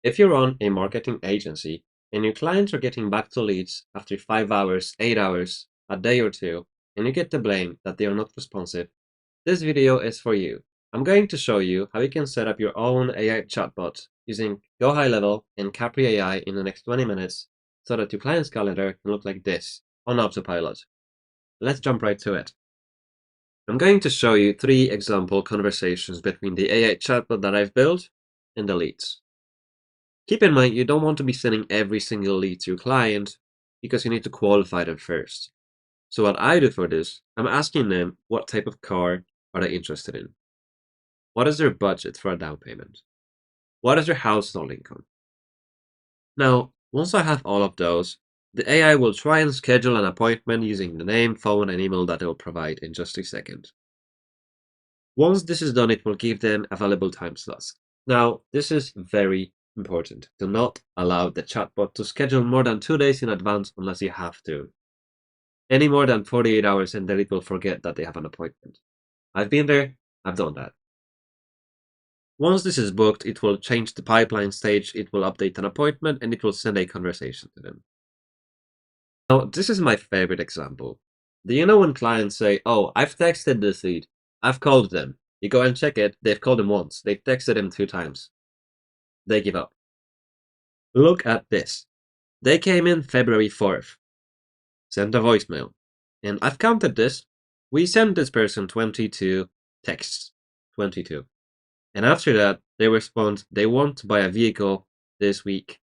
If you run a marketing agency and your clients are getting back to leads after 5 hours, 8 hours, a day or two, and you get the blame that they are not responsive, this video is for you. I'm going to show you how you can set up your own AI chatbot using GoHighLevel and CapriAI in the next 20 minutes so that your client's calendar can look like this on autopilot. Let's jump right to it. I'm going to show you 3 example conversations between the AI chatbot that I've built and the leads. Keep in mind, you don't want to be sending every single lead to your client because you need to qualify them first. So what I do for this, I'm asking them what type of car are they interested in? What is their budget for a down payment? What is their household income? Now, once I have all of those, the AI will try and schedule an appointment using the name, phone, and email that it will provide in just a second. Once this is done, it will give them available time slots. Now, this is very important. Do not allow the chatbot to schedule more than 2 days in advance unless you have to. Any more than 48 hours and then it will forget that they have an appointment. I've been there, I've done that. Once this is booked, it will change the pipeline stage, it will update an appointment, and it will send a conversation to them. Now, this is my favorite example. Do you know when clients say, oh, I've texted this lead, I've called them. You go and check it, they've called him once, they've texted him 2 times. They give up. Look at this. They came in February 4th, sent a voicemail. And I've counted this. We sent this person 22 texts. 22. And after that, they respond, they want to buy a vehicle this week.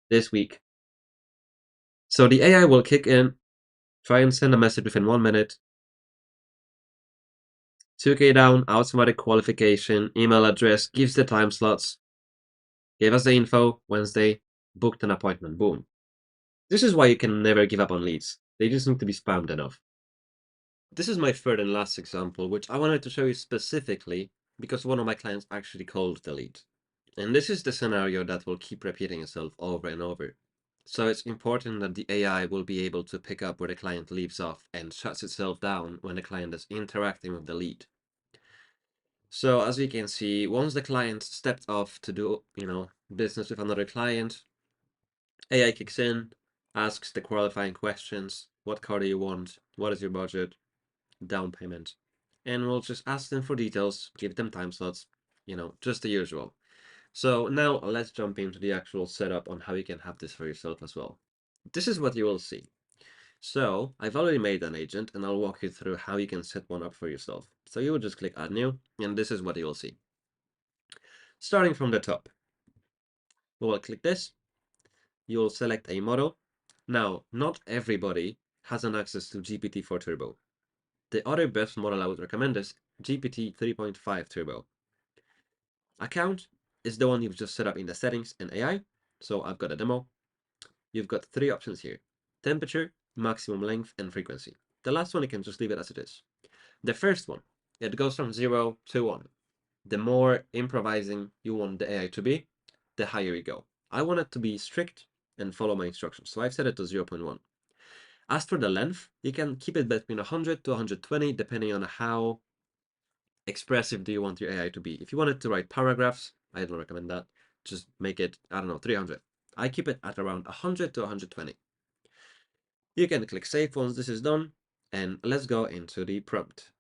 This week. So the AI will kick in, try and send a message within 1 minute. 2K down, automatic qualification, email address, gives the time slots. Gave us the info, Wednesday, booked an appointment, boom. This is why you can never give up on leads. They just need to be spammed enough. This is my third and last example, which I wanted to show you specifically because one of my clients actually called the lead. And this is the scenario that will keep repeating itself over and over. So it's important that the AI will be able to pick up where the client leaves off and shuts itself down when the client is interacting with the lead. So as we can see, once the client stepped off to do, business with another client, AI kicks in, asks the qualifying questions. What car do you want? What is your budget? Down payment. And we'll just ask them for details, give them time slots, just the usual. So now let's jump into the actual setup on how you can have this for yourself as well. This is what you will see. So I've already made an agent and I'll walk you through how you can set one up for yourself. So you will just click add new and this is what you will see. Starting from the top, we will click this. You will select a model. Now, not everybody has an access to GPT-4 Turbo. The other best model I would recommend is GPT 3.5 Turbo. Account is the one you've just set up in the settings and AI. So I've got a demo. You've got 3 options here: temperature, maximum length, and frequency. The last one, you can just leave it as it is. The first one, it goes from 0 to 1. The more improvising you want the AI to be, the higher you go. I want it to be strict and follow my instructions, so I've set it to 0.1. As for the length, you can keep it between 100 to 120, depending on how expressive do you want your AI to be. If you want it to write paragraphs, I don't recommend that. Just make it, 300. I keep it at around 100 to 120. You can click save once this is done, and let's go into the prompt.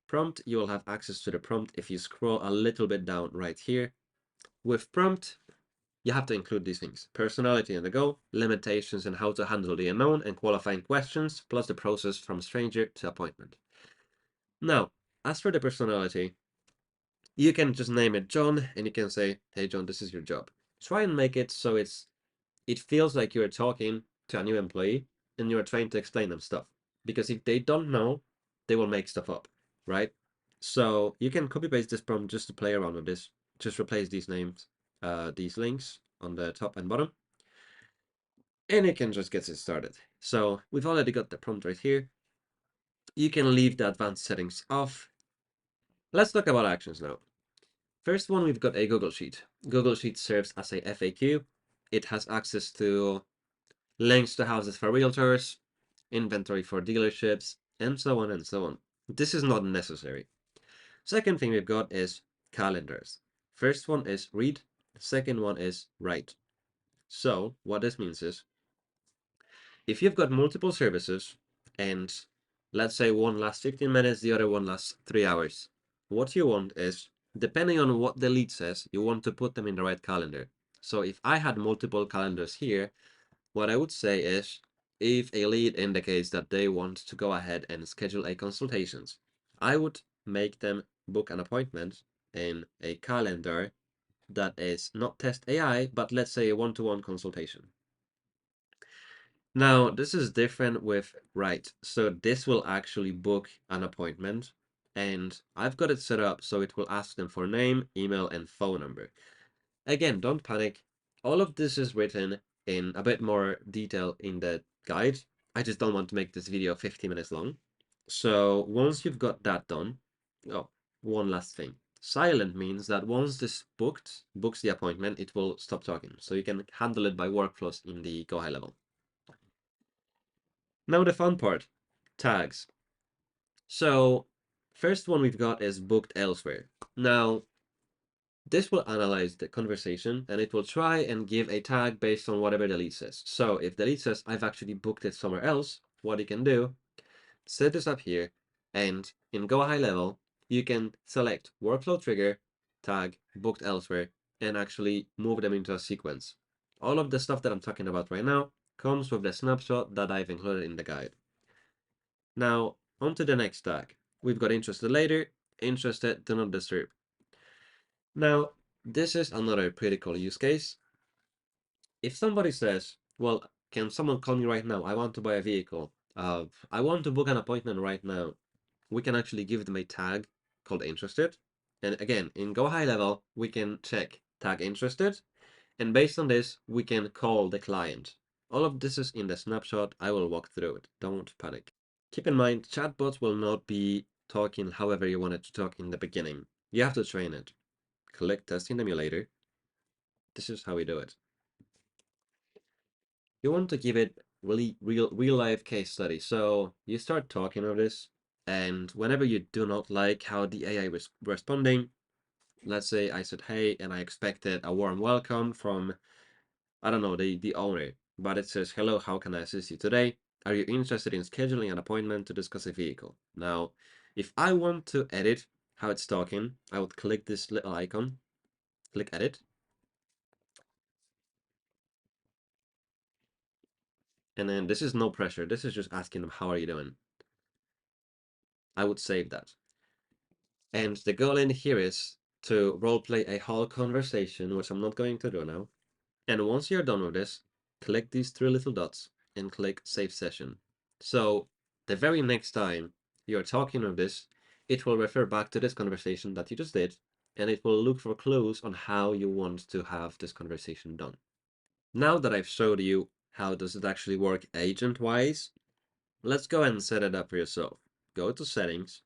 Prompt, you will have access to the prompt if you scroll a little bit down right here. With prompt, you have to include these things: personality and the goal, limitations and how to handle the unknown, and qualifying questions, plus the process from stranger to appointment. Now, as for the personality, you can just name it John, and you can say, hey John, this is your job. Try and make it so it feels like you're talking to a new employee and you're trying to explain them stuff. Because if they don't know, they will make stuff up, right? So you can copy paste this prompt just to play around with this. Just replace these names, these links on the top and bottom, and it can just get it started. So we've already got the prompt right here. You can leave the advanced settings off. Let's talk about actions now. First one, we've got a Google Sheet. Google Sheet serves as a FAQ. It has access to links to houses for realtors, inventory for dealerships, and so on and so on. This is not necessary. Second thing we've got is calendars. First one is read. The second one is write. So what this means is, if you've got multiple services and let's say one lasts 15 minutes, the other one lasts 3 hours, what you want is, depending on what the lead says, you want to put them in the right calendar. So if I had multiple calendars here, what I would say is, if a lead indicates that they want to go ahead and schedule a consultations, I would make them book an appointment in a calendar that is not test AI, but let's say a one-to-one consultation. Now, this is different with Write. So this will actually book an appointment, and I've got it set up so it will ask them for name, email, and phone number. Again, don't panic. All of this is written in a bit more detail in the guide. I just don't want to make this video 50 minutes long. So once you've got that done, oh, one last thing. Silent means that once this books the appointment, it will stop talking. So you can handle it by workflows in the GoHighLevel. Now the fun part, tags. So first one we've got is booked elsewhere. Now this will analyze the conversation and it will try and give a tag based on whatever the lead says. So if the lead says, I've actually booked it somewhere else, what you can do, set this up here, and in GoHighLevel, you can select workflow trigger, tag, booked elsewhere, and actually move them into a sequence. All of the stuff that I'm talking about right now comes with the snapshot that I've included in the guide. Now, on to the next tag. We've got interested later, interested, do not disturb. Now, this is another pretty cool use case. If somebody says, well, can someone call me right now? I want to buy a vehicle. I want to book an appointment right now. We can actually give them a tag called interested. And again, in GoHighLevel, we can check tag interested. And based on this, we can call the client. All of this is in the snapshot. I will walk through it. Don't panic. Keep in mind, chatbots will not be talking however you want it to talk in the beginning. You have to train it. Click test in emulator. This is how we do it. You want to give it really real life case study. So you start talking of this, and whenever you do not like how the AI was responding, let's say I said, hey, and I expected a warm welcome from, I don't know, the owner, but it says, hello, how can I assist you today? Are you interested in scheduling an appointment to discuss a vehicle? Now, if I want to edit how it's talking, I would click this little icon, click edit, and then this is no pressure. This is just asking them, how are you doing? I would save that. And the goal in here is to roleplay a whole conversation, which I'm not going to do now. And once you're done with this, click these three little dots and click Save Session. So the very next time you're talking of this, it will refer back to this conversation that you just did, and it will look for clues on how you want to have this conversation done. Now that I've showed you how does it actually work agent-wise, let's go ahead and set it up for yourself. Go to Settings,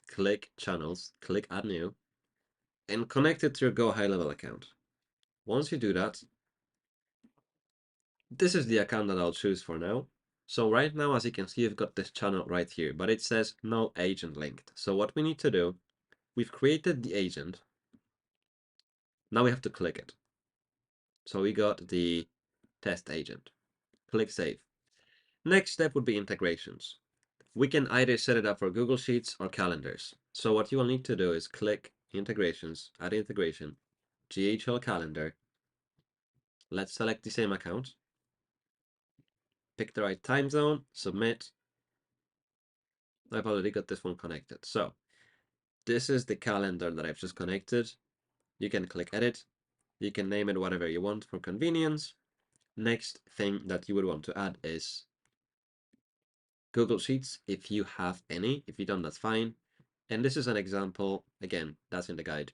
click Channels, click Add New, and connect it to your GoHighLevel account. Once you do that, this is the account that I'll choose for now. So right now, as you can see, you've got this channel right here, but it says no agent linked. So what we need to do, we've created the agent. Now we have to click it. So we got the test agent. Click Save. Next step would be integrations. We can either set it up for Google Sheets or calendars. So what you will need to do is click Integrations, Add Integration, GHL Calendar. Let's select the same account. Pick the right time zone, submit. I've already got this one connected. So this is the calendar that I've just connected. You can click edit. You can name it whatever you want for convenience. Next thing that you would want to add is Google Sheets, if you have any. If you don't, that's fine. And this is an example. Again, that's in the guide.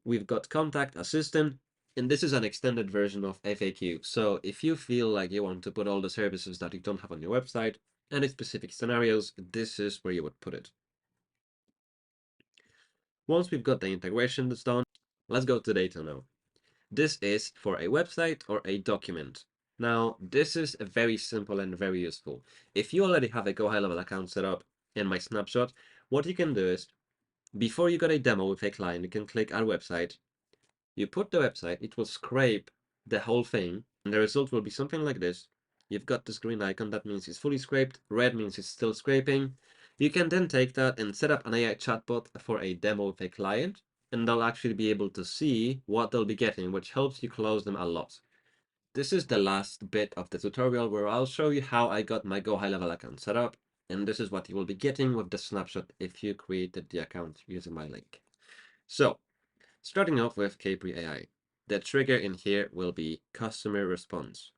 We've got contact assistant, and this is an extended version of FAQ. So if you feel like you want to put all the services that you don't have on your website and in specific scenarios, this is where you would put it. Once we've got the integration that's done, let's go to data now. This is for a website or a document. Now, this is very simple and very useful. If you already have a GoHighLevel account set up in my snapshot, what you can do is, before you got a demo with a client, you can click our website, You put the website, it will scrape the whole thing, and the result will be something like this. You've got this green icon, that means it's fully scraped, red means it's still scraping. You can then take that and set up an AI chatbot for a demo with a client, and they'll actually be able to see what they'll be getting, which helps you close them a lot. This is the last bit of the tutorial where I'll show you how I got my GoHighLevel account set up, and this is what you will be getting with the snapshot if you created the account using my link. So, starting off with CapriAI. The trigger in here will be customer response.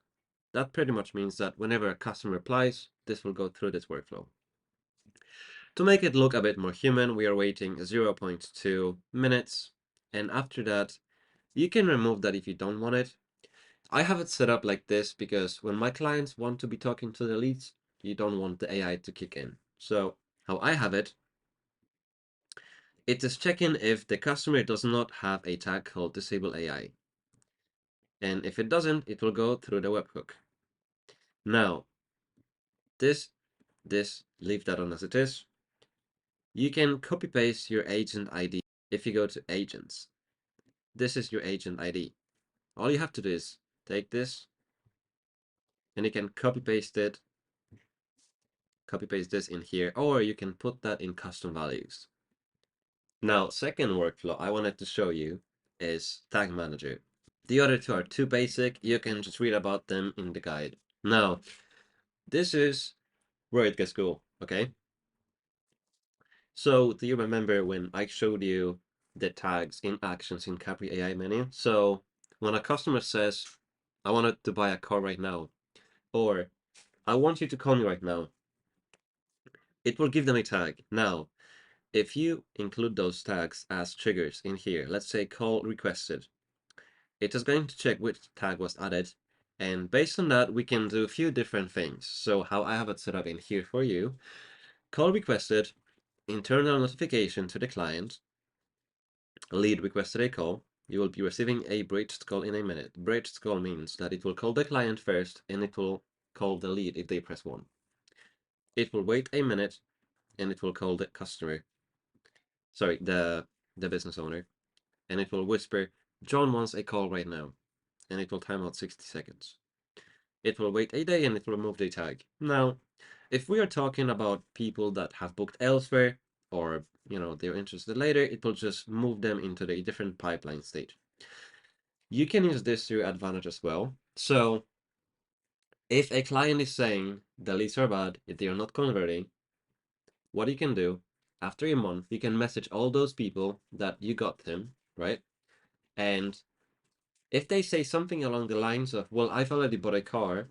That pretty much means that whenever a customer replies, this will go through this workflow. To make it look a bit more human, we are waiting 0.2 minutes, and after that, you can remove that if you don't want it. I have it set up like this because when my clients want to be talking to the leads, you don't want the AI to kick in. So how I have it, it is checking if the customer does not have a tag called disable AI. And if it doesn't, it will go through the webhook. Now, this, leave that on as it is. You can copy paste your agent ID if you go to agents. This is your agent ID. All you have to do is take this and you can copy paste this in here, or you can put that in custom values. Now, second workflow I wanted to show you is Tag Manager. The other two are too basic, you can just read about them in the guide. Now, this is where it gets cool, okay? So, do you remember when I showed you the tags in actions in CapriAI menu? So, when a customer says, I wanted to buy a car right now, or I want you to call me right now, it will give them a tag. Now, if you include those tags as triggers in here, let's say call requested, it is going to check which tag was added. And based on that, we can do a few different things. So how I have it set up in here for you, call requested, internal notification to the client, lead requested a call. You will be receiving a bridged call in a minute. Bridged call means that it will call the client first and it will call the lead if they press 1. It will wait a minute and it will call the customer. Sorry, the business owner. And it will whisper, John wants a call right now. And it will time out 60 seconds. It will wait a day and it will remove the tag. Now, if we are talking about people that have booked elsewhere, or they're interested later, it will just move them into the different pipeline stage. You can use this to your advantage as well. So if a client is saying the leads are bad, if they are not converting, what you can do after a month, you can message all those people that you got them, right? And if they say something along the lines of, well, I've already bought a car,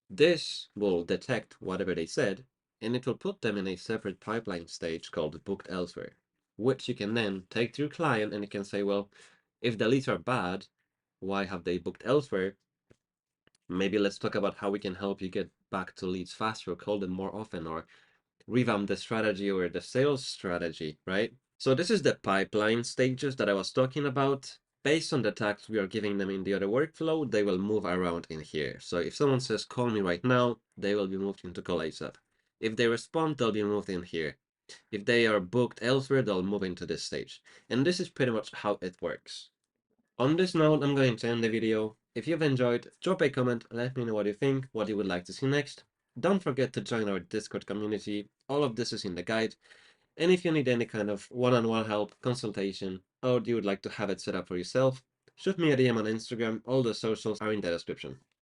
this will detect whatever they said, and it will put them in a separate pipeline stage called booked elsewhere, which you can then take to your client and you can say, well, if the leads are bad, why have they booked elsewhere? Maybe let's talk about how we can help you get back to leads faster, or call them more often, or revamp the strategy or the sales strategy, right? So this is the pipeline stages that I was talking about. Based on the tags we are giving them in the other workflow, they will move around in here. So if someone says, call me right now, they will be moved into call ASAP. If they respond, they'll be moved in here. If they are booked elsewhere, they'll move into this stage. And this is pretty much how it works. On this note, I'm going to end the video. If you've enjoyed, drop a comment, let me know what you think, what you would like to see next. Don't forget to join our Discord community. All of this is in the guide. And if you need any kind of one-on-one help, consultation, or you would like to have it set up for yourself, shoot me a DM on Instagram. All the socials are in the description.